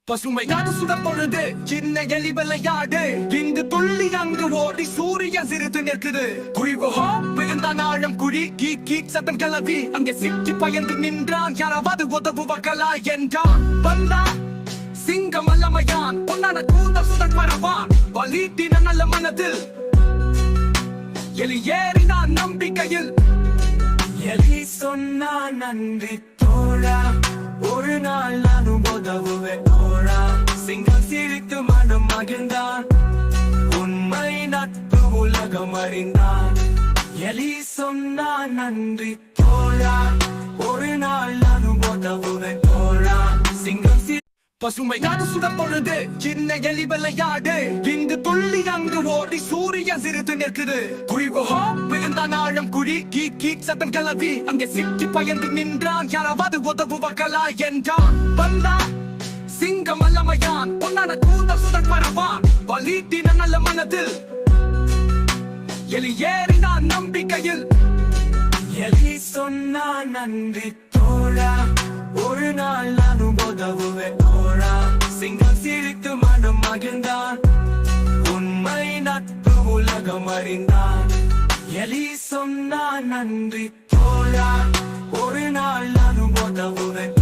பசுமை நாடு சுடப் பொழுது சின்ன எலி விளையாடு இங்கு துள்ளி அங்கு ஓடி சூரியன் சிரித்து நிற்குது குழிவோ விழுந்தான் ஆழம் குழி கீக் கீக் சத்தம் கிளவி அங்கே சிக்கி பயந்து நின்றான் யாராவது உதவுவர்களா என்றான் வந்தான் சிங்கம் அல்லமையான் பொன்னான கூந்த சுடர் பரவான் வலிட்டின நல்ல மனதில் எலி ஏறினான் நம்பிக்கையில் எலி சொன்னா நன்றி தோழா ஒரு நாள் நானும் உதவுவேன் தோழா சிங்கம் சிரித்து மனம் மகிழ்ந்தான் உண்மை நட்பு உலகம் அறிந்தான் எலி சொன்னா நன்றி தோழா ஒரு நாள் நானும் உதவுவேன் தோழா சிங்கம் பசுமை நாடு சுடப் பொழுது சின்ன எலி விளையாடு இங்கு துள்ளி அங்கு ஓடி சூரியன் சிரித்து நிற்குது குழிவோ விழுந்தான் ஆழம் குழி கீக் கீக் சத்தம் கிளவி அங்கே சிக்கி பயந்து நின்றான் யாராவது உதவுவர்களா என்றான் வந்தான் சிங்கம் அல்லமையான் பொன்னான கூந்த சுடர் பரவான் வலிட்டின நல்ல மனதில் எலி ஏறினான் நம்பிக்கையில் எலி சொன்னா நன்றி தோழா ஒரு நாள் நானும் உதவுவேன் தோழா சிங்கம் சிரித்து மனம் மகிழ்ந்தான் உண்மை நட்பு உலகம் அறிந்தான் எலி சொன்னா நன்றி தோழா ஒரு நாள் நானும் உதவுவேன்